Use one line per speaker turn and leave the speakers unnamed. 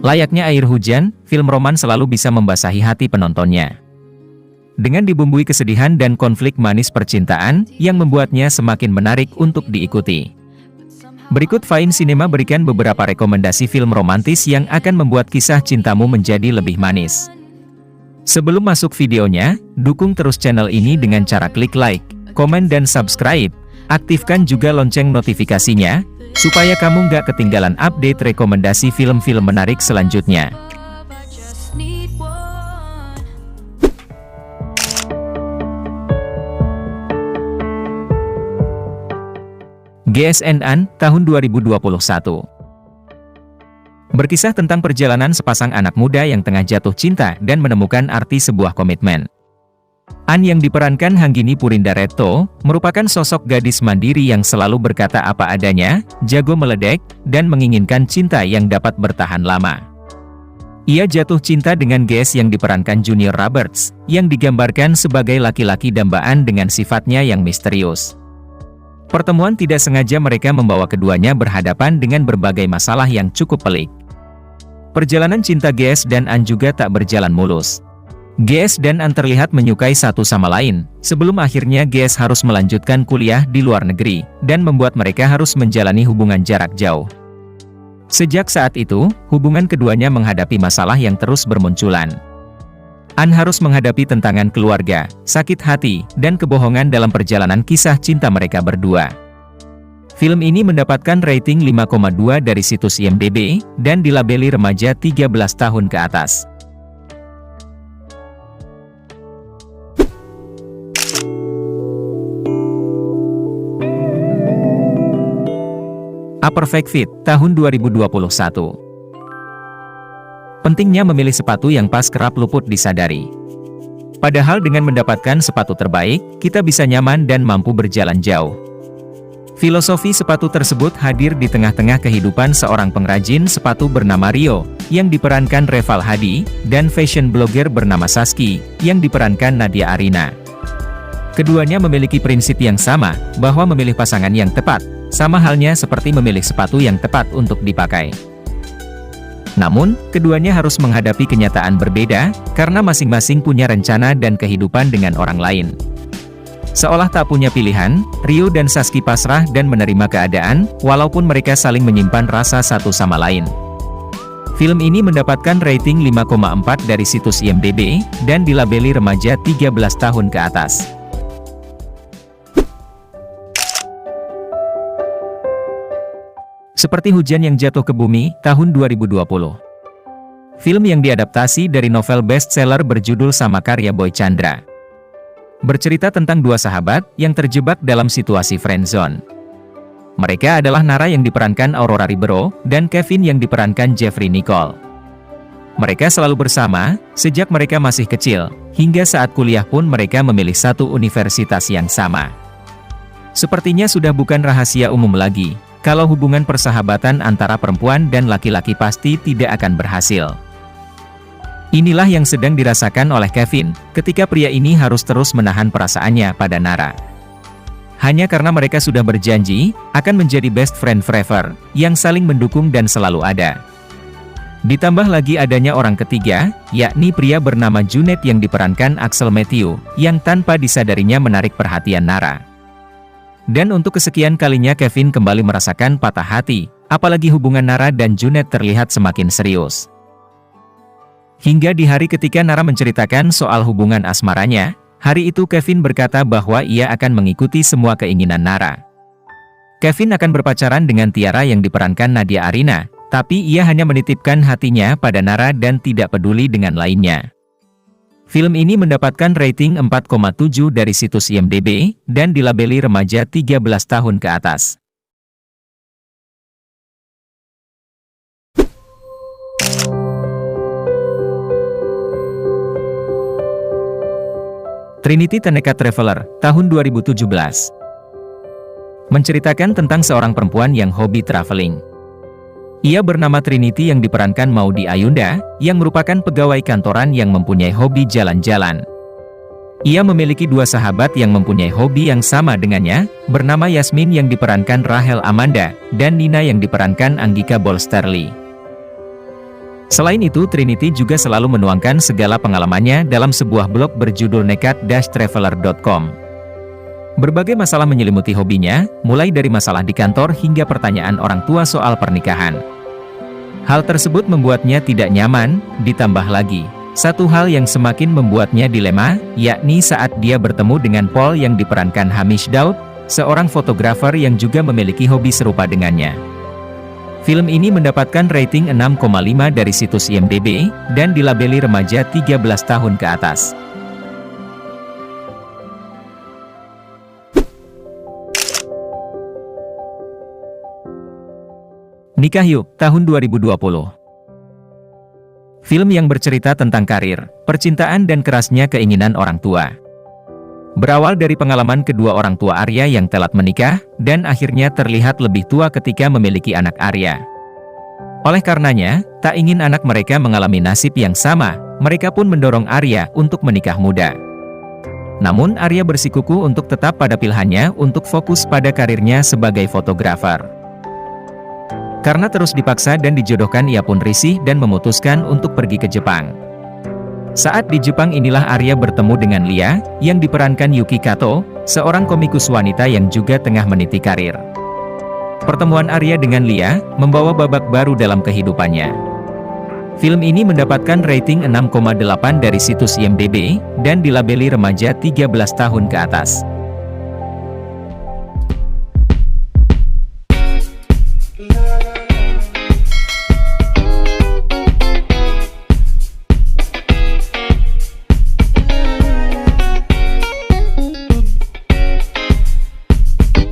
Layaknya air hujan, film roman selalu bisa membasahi hati penontonnya. Dengan dibumbui kesedihan dan konflik manis percintaan, yang membuatnya semakin menarik untuk diikuti. Berikut Fine Cinema berikan beberapa rekomendasi film romantis yang akan membuat kisah cintamu menjadi lebih manis. Sebelum masuk videonya, dukung terus channel ini dengan cara klik like, komen dan subscribe. Aktifkan juga lonceng notifikasinya, supaya kamu nggak ketinggalan update rekomendasi film-film menarik selanjutnya. GSN-an, tahun 2021. Berkisah tentang perjalanan sepasang anak muda yang tengah jatuh cinta dan menemukan arti sebuah komitmen. An yang diperankan Hanggini Purindaretto, merupakan sosok gadis mandiri yang selalu berkata apa adanya, jago meledek, dan menginginkan cinta yang dapat bertahan lama. Ia jatuh cinta dengan Ges yang diperankan Junior Roberts, yang digambarkan sebagai laki-laki dambaan dengan sifatnya yang misterius. Pertemuan tidak sengaja mereka membawa keduanya berhadapan dengan berbagai masalah yang cukup pelik. Perjalanan cinta Ges dan An juga tak berjalan mulus. Ges dan An terlihat menyukai satu sama lain, sebelum akhirnya Ges harus melanjutkan kuliah di luar negeri, dan membuat mereka harus menjalani hubungan jarak jauh. Sejak saat itu, hubungan keduanya menghadapi masalah yang terus bermunculan. An harus menghadapi tantangan keluarga, sakit hati, dan kebohongan dalam perjalanan kisah cinta mereka berdua. Film ini mendapatkan rating 5,2 dari situs IMDb, dan dilabeli remaja 13 tahun ke atas. A Perfect Fit, tahun 2021. Pentingnya memilih sepatu yang pas kerap luput disadari. Padahal dengan mendapatkan sepatu terbaik, kita bisa nyaman dan mampu berjalan jauh. Filosofi sepatu tersebut hadir di tengah-tengah kehidupan seorang pengrajin sepatu bernama Rio, yang diperankan Reval Hadi, dan fashion blogger bernama Saski, yang diperankan Nadia Arina. Keduanya memiliki prinsip yang sama, bahwa memilih pasangan yang tepat, sama halnya seperti memilih sepatu yang tepat untuk dipakai. Namun, keduanya harus menghadapi kenyataan berbeda, karena masing-masing punya rencana dan kehidupan dengan orang lain. Seolah tak punya pilihan, Rio dan Saski pasrah dan menerima keadaan, walaupun mereka saling menyimpan rasa satu sama lain. Film ini mendapatkan rating 5,4 dari situs IMDb, dan dilabeli remaja 13 tahun ke atas. Seperti Hujan yang Jatuh ke Bumi, tahun 2020. Film yang diadaptasi dari novel bestseller berjudul sama karya Boy Chandra. Bercerita tentang dua sahabat yang terjebak dalam situasi friendzone. Mereka adalah Nara yang diperankan Aurora Ribeiro, dan Kevin yang diperankan Jeffrey Nicole. Mereka selalu bersama, sejak mereka masih kecil, hingga saat kuliah pun mereka memilih satu universitas yang sama. Sepertinya sudah bukan rahasia umum lagi, kalau hubungan persahabatan antara perempuan dan laki-laki pasti tidak akan berhasil. Inilah yang sedang dirasakan oleh Kevin, ketika pria ini harus terus menahan perasaannya pada Nara. Hanya karena mereka sudah berjanji, akan menjadi best friend forever, yang saling mendukung dan selalu ada. Ditambah lagi adanya orang ketiga, yakni pria bernama Junet yang diperankan Axel Matthew, yang tanpa disadarinya menarik perhatian Nara. Dan untuk kesekian kalinya Kevin kembali merasakan patah hati, apalagi hubungan Nara dan Junet terlihat semakin serius. Hingga di hari ketika Nara menceritakan soal hubungan asmaranya, hari itu Kevin berkata bahwa ia akan mengikuti semua keinginan Nara. Kevin akan berpacaran dengan Tiara yang diperankan Nadia Arina, tapi ia hanya menitipkan hatinya pada Nara dan tidak peduli dengan lainnya. Film ini mendapatkan rating 4,7 dari situs IMDb, dan dilabeli remaja 13 tahun ke atas. Trinity the Naked Traveler, tahun 2017. Menceritakan tentang seorang perempuan yang hobi traveling. Ia bernama Trinity yang diperankan Maudy Ayunda, yang merupakan pegawai kantoran yang mempunyai hobi jalan-jalan. Ia memiliki dua sahabat yang mempunyai hobi yang sama dengannya, bernama Yasmin yang diperankan Rachel Amanda, dan Nina yang diperankan Anggika Bolsterli. Selain itu, Trinity juga selalu menuangkan segala pengalamannya dalam sebuah blog berjudul nekat-traveler.com. Berbagai masalah menyelimuti hobinya, mulai dari masalah di kantor hingga pertanyaan orang tua soal pernikahan. Hal tersebut membuatnya tidak nyaman, ditambah lagi satu hal yang semakin membuatnya dilema, yakni saat dia bertemu dengan Paul yang diperankan Hamish Daud, seorang fotografer yang juga memiliki hobi serupa dengannya. Film ini mendapatkan rating 6,5 dari situs IMDb, dan dilabeli remaja 13 tahun ke atas. Nikah Yuk, tahun 2020. Film yang bercerita tentang karir, percintaan dan kerasnya keinginan orang tua. Berawal dari pengalaman kedua orang tua Arya yang telat menikah, dan akhirnya terlihat lebih tua ketika memiliki anak Arya. Oleh karenanya, tak ingin anak mereka mengalami nasib yang sama, mereka pun mendorong Arya untuk menikah muda. Namun Arya bersikukuh untuk tetap pada pilihannya untuk fokus pada karirnya sebagai fotografer. Karena terus dipaksa dan dijodohkan, ia pun risih dan memutuskan untuk pergi ke Jepang. Saat di Jepang inilah Arya bertemu dengan Lia, yang diperankan Yuki Kato, seorang komikus wanita yang juga tengah meniti karir. Pertemuan Arya dengan Lia, membawa babak baru dalam kehidupannya. Film ini mendapatkan rating 6,8 dari situs IMDb, dan dilabeli remaja 13 tahun ke atas.